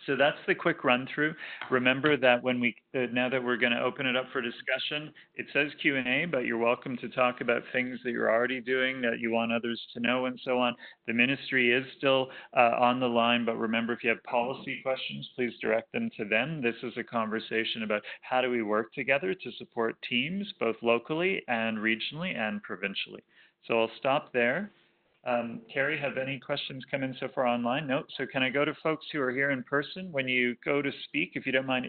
So that's the quick run through. Remember that when we now that we're going to open it up for discussion, it says Q&A, but you're welcome to talk about things that you're already doing that you want others to know and so on. The ministry is still on the line, but remember, if you have policy questions, please direct them to them. This is a conversation about how do we work together to support teams, both locally and regionally and provincially. So I'll stop there. Carrie, have any questions come in so far online? No. So can I go to folks who are here in person? When you go to speak, if you don't mind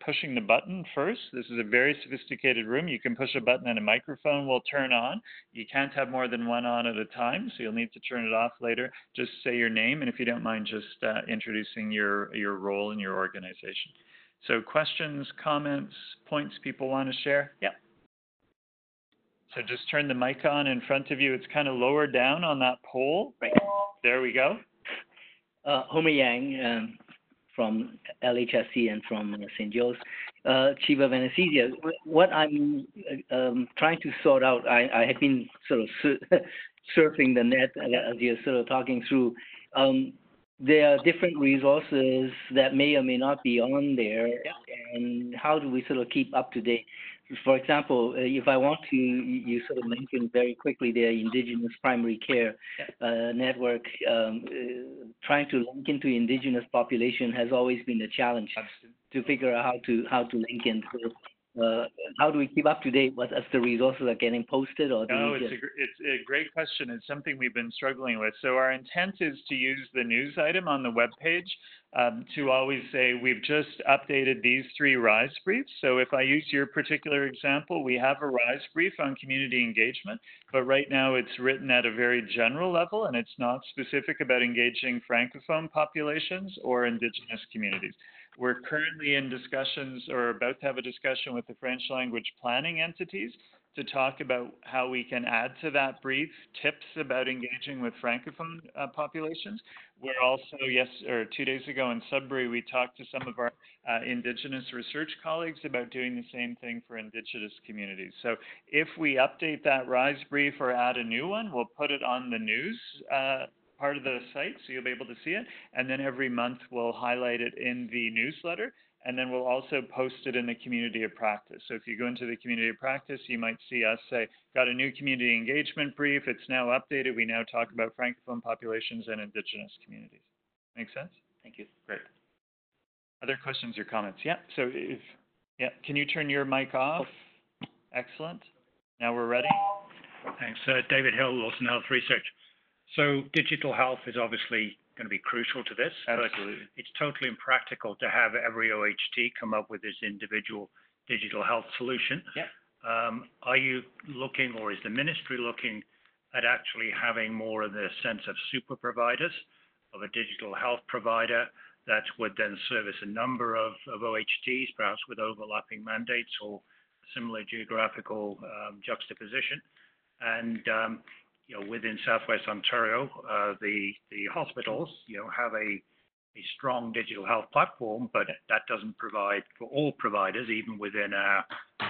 pushing the button first. This is a very sophisticated room. You can push a button and a microphone will turn on. You can't have more than one on at a time, so you'll need to turn it off later. Just say your name, and if you don't mind just introducing your role in your organization. So questions, comments, points people want to share? Yeah. So just turn the mic on in front of you. It's kind of lower down on that pole. Right. There we go. Homer Yang from LHSC and from St. Joe's. Chief of Anesthesia, what I'm trying to sort out, I had been sort of surfing the net as you're sort of talking through. There are different resources that may or may not be on there, and how do we sort of keep up to date? For example, if I want to, you sort of mentioned very quickly the Indigenous Primary Care Network. Trying to link into Indigenous population has always been a challenge to figure out how to link in. So, how do we keep up to date as the resources are getting posted? Or it's a great question. It's something we've been struggling with. So our intent is to use the news item on the webpage to always say, we've just updated these 3 RISE briefs. So if I use your particular example, we have a RISE brief on community engagement, but right now it's written at a very general level, and it's not specific about engaging Francophone populations or Indigenous communities. We're currently in discussions or about to have a discussion with the French language planning entities to talk about how we can add to that brief tips about engaging with Francophone populations. We're also, 2 days ago in Sudbury, we talked to some of our Indigenous research colleagues about doing the same thing for Indigenous communities. So if we update that RISE brief or add a new one, we'll put it on the news part of the site, so you'll be able to see it. And then every month we'll highlight it in the newsletter, and then we'll also post it in the community of practice. So if you go into the community of practice, you might see us say, got a new community engagement brief. It's now updated. We now talk about Francophone populations and Indigenous communities. Make sense? Thank you. Great. Other questions or comments? Yeah. So can you turn your mic off? Excellent. Now we're ready. Thanks. David Hill, Wilson Health Research. So digital health is obviously going to be crucial to this. Absolutely. But it's totally impractical to have every OHT come up with this individual digital health solution. Yeah. Are you looking, or is the ministry looking at actually having more of the sense of super providers, of a digital health provider that would then service a number of OHTs, perhaps with overlapping mandates or similar geographical juxtaposition? And within Southwest Ontario, the hospitals, have a strong digital health platform, but that doesn't provide for all providers, even within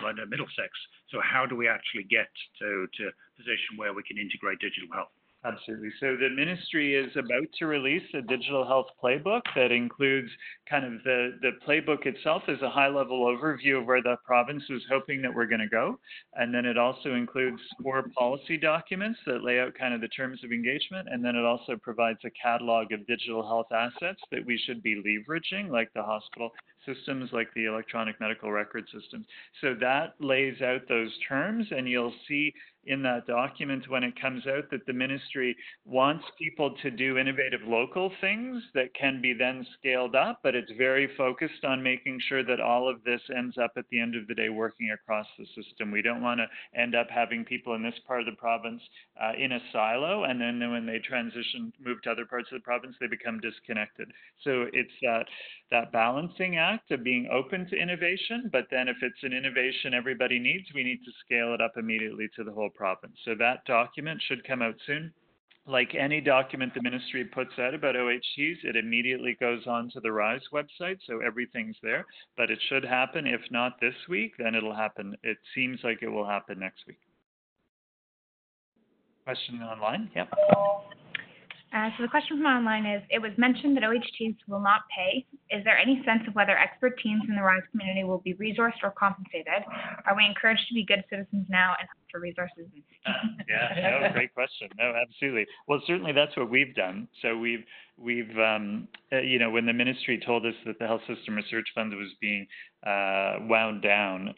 London Middlesex. So how do we actually get to a position where we can integrate digital health? Absolutely. So the ministry is about to release a digital health playbook that includes kind of the playbook itself is a high-level overview of where the province is hoping that we're going to go. And then it also includes 4 policy documents that lay out kind of the terms of engagement. And then it also provides a catalog of digital health assets that we should be leveraging, like the hospital systems, like the electronic medical record systems. So that lays out those terms, and you'll see in that document when it comes out that the ministry wants people to do innovative local things that can be then scaled up, but it's very focused on making sure that all of this ends up at the end of the day working across the system. We don't want to end up having people in this part of the province in a silo, and then when they move to other parts of the province, they become disconnected. So it's that balancing act of being open to innovation, but then if it's an innovation everybody needs, we need to scale it up immediately to the whole province. So that document should come out soon. Like any document the ministry puts out about OHTs, it immediately goes on to the RISE website, so everything's there. But it should happen, if not this week, then it'll happen. It seems like it will happen next week. Question online? Yep. So the question from online is, it was mentioned that OHTs will not pay Is there any sense of whether expert teams in the RISE community will be resourced or compensated? Are we encouraged to be good citizens now and hunt for resources? Yeah, no, great question. No, absolutely. Well, certainly that's what we've done. So we've you know, when the ministry told us that the Health System Research Fund was being wound down,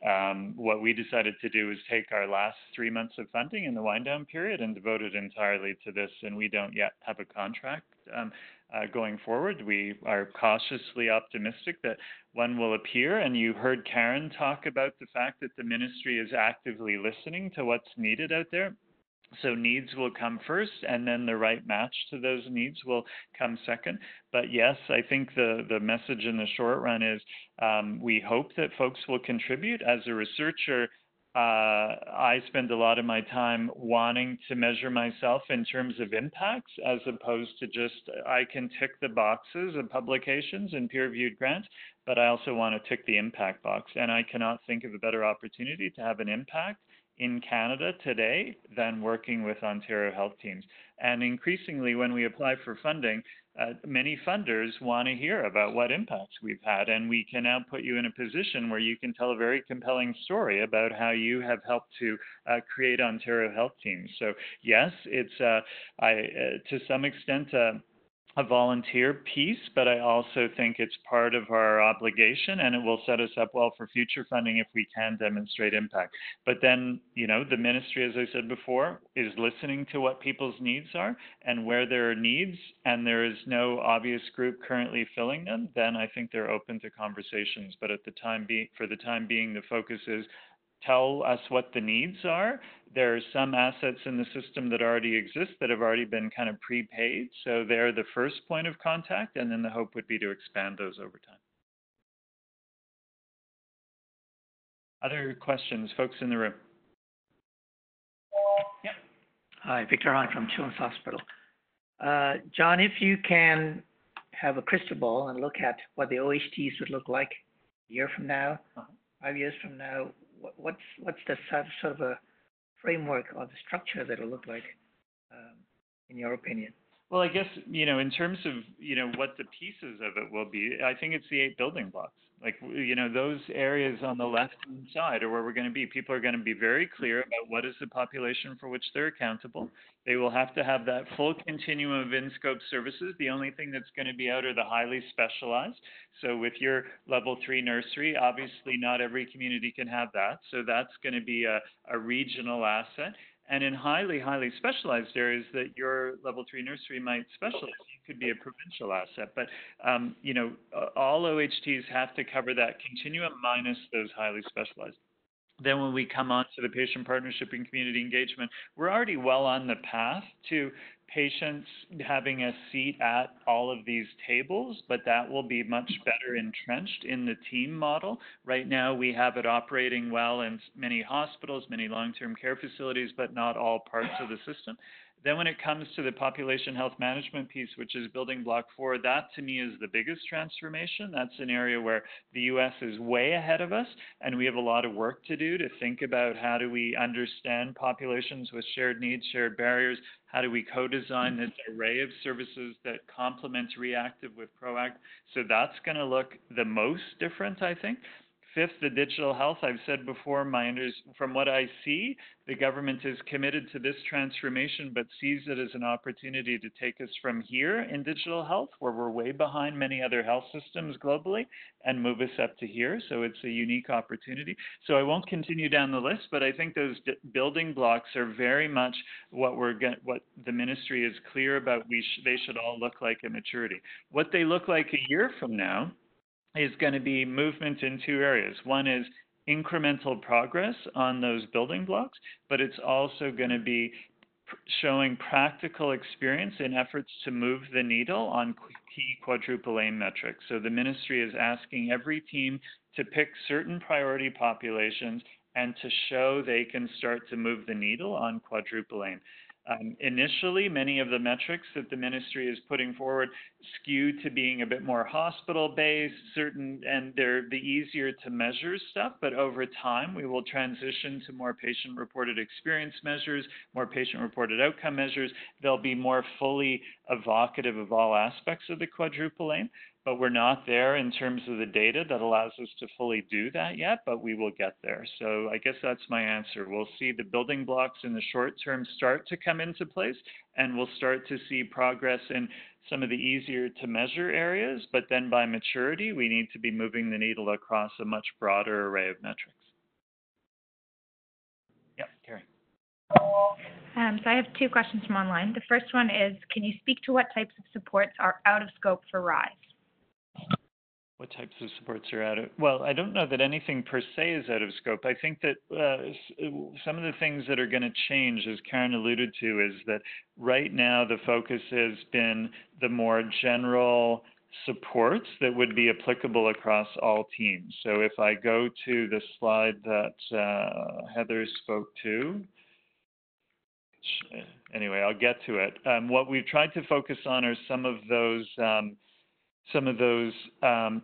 what we decided to do was take our last 3 months of funding in the wind down period and devote it entirely to this. And we don't yet have a contract going forward. We are cautiously optimistic that one will appear. And you heard Karen talk about the fact that the ministry is actively listening to what's needed out there. So needs will come first, and then the right match to those needs will come second. But yes, I think the message in the short run is we hope that folks will contribute. As a researcher, I spend a lot of my time wanting to measure myself in terms of impacts, as opposed to just I can tick the boxes of publications and peer-reviewed grants, but I also want to tick the impact box. And I cannot think of a better opportunity to have an impact in Canada today than working with Ontario health teams. And increasingly, when we apply for funding, many funders want to hear about what impacts we've had, and we can now put you in a position where you can tell a very compelling story about how you have helped to create Ontario health teams. So yes, it's to some extent a volunteer piece, but I also think it's part of our obligation, and it will set us up well for future funding if we can demonstrate impact. But then, you know, the ministry, as I said before, is listening to what people's needs are, and where there are needs and there is no obvious group currently filling them, then I think they're open to conversations. But for the time being, the focus is tell us what the needs are. There are some assets in the system that already exist that have already been kind of prepaid. So they're the first point of contact, and then the hope would be to expand those over time. Other questions, folks in the room? Yep. Hi, Victor Hahn from Children's Hospital. John, if you can have a crystal ball and look at what the OHTs would look like a year from now, 5 years from now, what's the sort of a framework or the structure that it'll look like, in your opinion? Well, I guess, you know, in terms of, you know, what the pieces of it will be, I think it's the 8 building blocks. Like, you know, those areas on the left-hand side are where we're going to be. People are going to be very clear about what is the population for which they're accountable. They will have to have that full continuum of in-scope services. The only thing that's going to be out are the highly specialized. So with your level 3 nursery, obviously not every community can have that. So that's going to be a regional asset. And in highly, highly specialized areas that your level 3 nursery might specialize, you could be a provincial asset. But, you know, all OHTs have to cover that continuum minus those highly specialized. Then when we come on to the patient partnership and community engagement, we're already well on the path to patients having a seat at all of these tables, but that will be much better entrenched in the team model. Right now, we have it operating well in many hospitals, many long-term care facilities, but not all parts of the system. Then when it comes to the population health management piece, which is building block 4, that to me is the biggest transformation. That's an area where the U.S. is way ahead of us, and we have a lot of work to do to think about how do we understand populations with shared needs, shared barriers, how do we co-design this array of services that complements reactive with proactive. So that's going to look the most different, I think. Fifth, the digital health. I've said before, from what I see, the government is committed to this transformation, but sees it as an opportunity to take us from here in digital health, where we're way behind many other health systems globally, and move us up to here. So it's a unique opportunity. So I won't continue down the list, but I think those building blocks are very much what the ministry is clear about. They should all look like at maturity. What they look like a year from now is going to be movement in 2 areas. One is incremental progress on those building blocks, but it's also going to be showing practical experience in efforts to move the needle on key quadruple aim metrics. So the ministry is asking every team to pick certain priority populations and to show they can start to move the needle on quadruple aim. Initially, many of the metrics that the ministry is putting forward skew to being a bit more hospital-based, and they're the easier to measure stuff, but over time we will transition to more patient-reported experience measures, more patient-reported outcome measures. They'll be more fully evocative of all aspects of the quadruple aim. but we're not there in terms of the data that allows us to fully do that yet, but we will get there. So I guess that's my answer. We'll see the building blocks in the short term start to come into place, and we'll start to see progress in some of the easier to measure areas, but then by maturity, we need to be moving the needle across a much broader array of metrics. Yep, Carrie. So I have two questions from online. The first one is, can you speak to what types of supports are out of scope for RISE? What types of supports are out of, well, I don't know that anything per se is out of scope. I think that some of the things that are going to change, as Karen alluded to, is that right now the focus has been the more general supports that would be applicable across all teams. So if I go to the slide that Heather spoke to, anyway, I'll get to it. What we've tried to focus on are some of those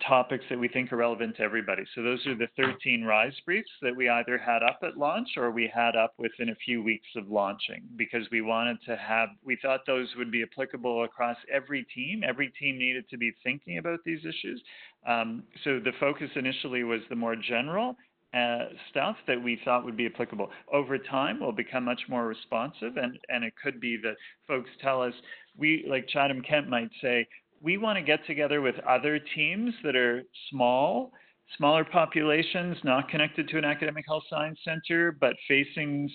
topics that we think are relevant to everybody. So those are the 13 RISE briefs that we either had up at launch or we had up within a few weeks of launching, because we wanted to have, we thought those would be applicable across every team. Every team needed to be thinking about these issues. So the focus initially was the more general stuff that we thought would be applicable. Over time, we'll become much more responsive, and it could be that folks tell us, we, like Chatham-Kent might say, we want to get together with other teams that are smaller populations, not connected to an academic health science center, but facing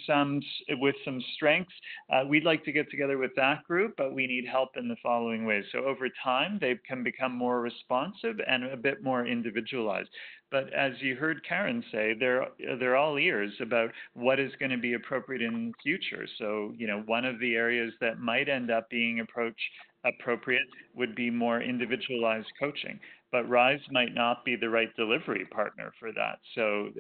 with some strengths. We'd like to get together with that group, but we need help in the following ways. So over time, they can become more responsive and a bit more individualized. But as you heard Karen say, they're all ears about what is going to be appropriate in the future. So, you know, one of the areas that might end up being appropriate would be more individualized coaching. But RISE might not be the right delivery partner for that. So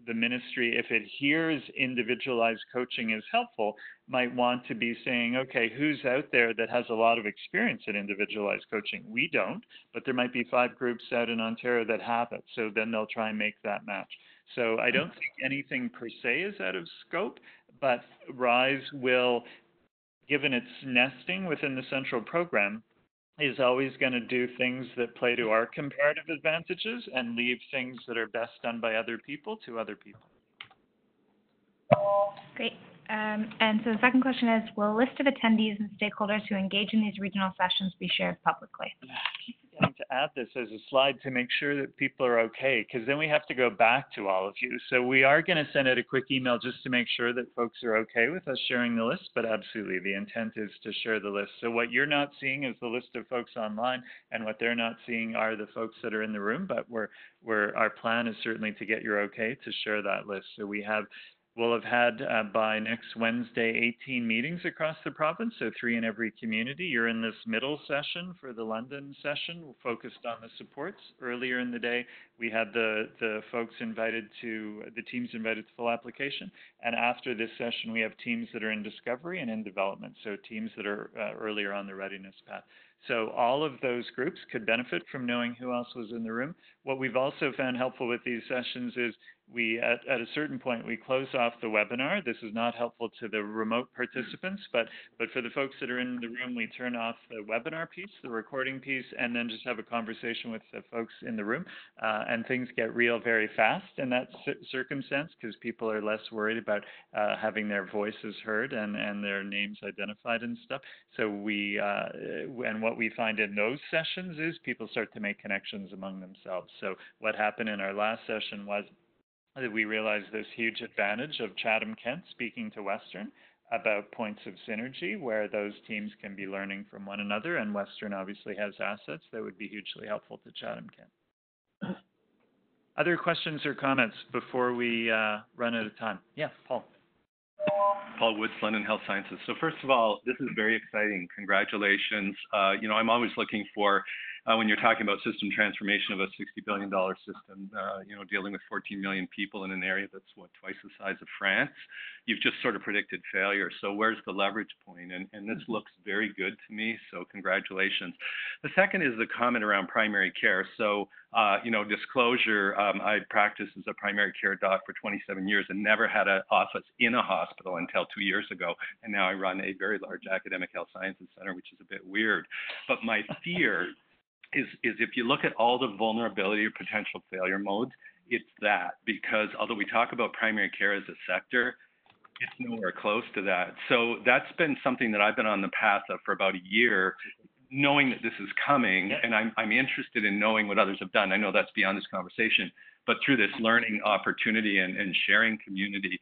the ministry, if it hears individualized coaching is helpful, might want to be saying, okay, who's out there that has a lot of experience in individualized coaching? We don't, but there might be 5 groups out in Ontario that have it. So then they'll try and make that match. So I don't think anything per se is out of scope, but RISE will, given its nesting within the central program, is always going to do things that play to our comparative advantages and leave things that are best done by other people to other people. Great. And so the second question is, will a list of attendees and stakeholders who engage in these regional sessions be shared publicly? I need to add this as a slide to make sure that people are okay, because then we have to go back to all of you. So we are going to send out a quick email just to make sure that folks are okay with us sharing the list, but absolutely the intent is to share the list. So what you're not seeing is the list of folks online, and what they're not seeing are the folks that are in the room, but our plan is certainly to get your okay to share that list. So we'll have had by next Wednesday 18 meetings across the province, so 3 in every community. You're in this middle session for the London session, focused on the supports. Earlier in the day, we had the teams invited to full application. And after this session, we have teams that are in discovery and in development, so teams that are earlier on the readiness path. So all of those groups could benefit from knowing who else was in the room. What we've also found helpful with these sessions is at a certain point, we close off the webinar. This is not helpful to the remote participants, but for the folks that are in the room, we turn off the webinar piece, the recording piece, and then just have a conversation with the folks in the room. And things get real very fast in that circumstance, because people are less worried about having their voices heard and their names identified and stuff. So and what we find in those sessions is people start to make connections among themselves. So what happened in our last session was that we realized this huge advantage of Chatham-Kent speaking to Western about points of synergy where those teams can be learning from one another, and Western obviously has assets that would be hugely helpful to Chatham-Kent. Other questions or comments before we run out of time? Yeah, Paul. Paul Woods, London Health Sciences. So first of all, this is very exciting. Congratulations. I'm always looking for, when you're talking about system transformation of a $60 billion system, dealing with 14 million people in an area that's, twice the size of France, you've just sort of predicted failure. So where's the leverage point? And this looks very good to me, so congratulations. The second is the comment around primary care. So, disclosure, I practiced as a primary care doc for 27 years and never had an office in a hospital until 2 years ago. And now I run a very large academic health sciences center, which is a bit weird. But my fear is if you look at all the vulnerability or potential failure modes, it's that, because although we talk about primary care as a sector, it's nowhere close to that. So that's been something that I've been on the path of for about a year, knowing that this is coming, and I'm interested in knowing what others have done. I know that's beyond this conversation, but through this learning opportunity and sharing community,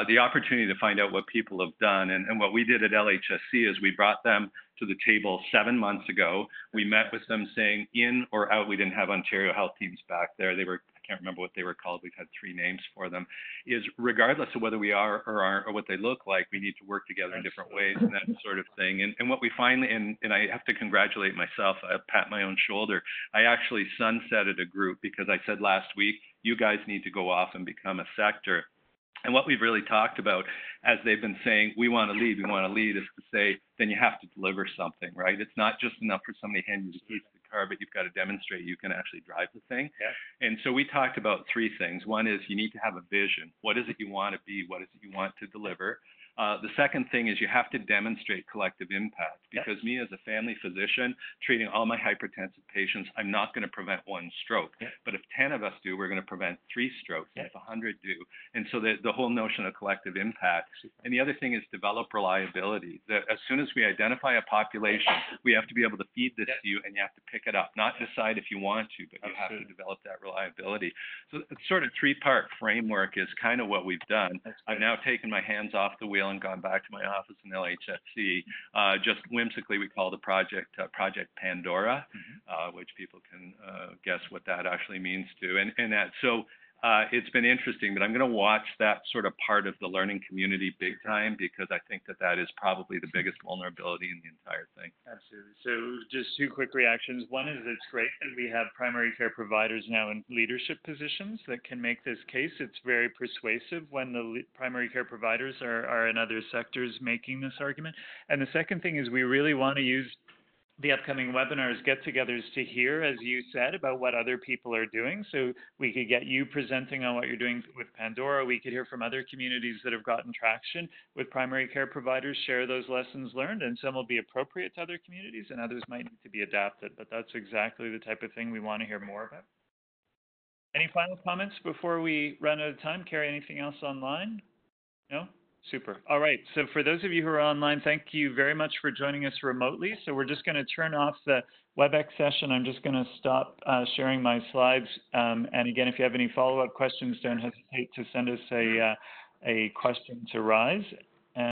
the opportunity to find out what people have done. And what we did at LHSC is we brought them to the table 7 months ago. We met with them saying in or out. We didn't have Ontario Health Teams back there. They were, I can't remember what they were called. We've had 3 names for them. Is regardless of whether we are or aren't or what they look like, we need to work together in different ways and that sort of thing. And what we finally, and I have to congratulate myself, I pat my own shoulder. I actually sunsetted a group because I said last week, you guys need to go off and become a sector. And what we've really talked about, as they've been saying, we want to lead, is to say, then you have to deliver something, right? It's not just enough for somebody to hand you the keys to the car, but you've got to demonstrate you can actually drive the thing. Yeah. And so we talked about 3 things. One is you need to have a vision. What is it you want to be? What is it you want to deliver? The second thing is you have to demonstrate collective impact, because me as a family physician treating all my hypertensive patients, I'm not going to prevent 1 stroke. But if 10 of us do, we're going to prevent 3 strokes. If 100 do. And so the whole notion of collective impact. And the other thing is develop reliability. That as soon as we identify a population, we have to be able to feed this to you, and you have to pick it up. Not decide if you want to, but you have to develop that reliability. So it's sort of 3-part framework is kind of what we've done. I've now taken my hands off the wheel and gone back to my office in LHSC. Just whimsically, we call the project Project Pandora, which people can guess what that actually means to. And that, so it's been interesting, but I'm going to watch that sort of part of the learning community big time, because I think that that is probably the biggest vulnerability in the entire thing. Absolutely. So just 2 quick reactions. One is it's great that we have primary care providers now in leadership positions that can make this case. It's very persuasive when the primary care providers are in other sectors making this argument. And the second thing is we really want to use the upcoming webinars, get-togethers to hear, as you said, about what other people are doing. So we could get you presenting on what you're doing with Pandora. We could hear from other communities that have gotten traction with primary care providers, share those lessons learned, and some will be appropriate to other communities and others might need to be adapted. But that's exactly the type of thing we want to hear more about. Any final comments before we run out of time? Carrie, anything else online? No? Super. All right. So for those of you who are online, thank you very much for joining us remotely. So we're just going to turn off the WebEx session. I'm just going to stop sharing my slides. And again, if you have any follow-up questions, don't hesitate to send us a question to Rise.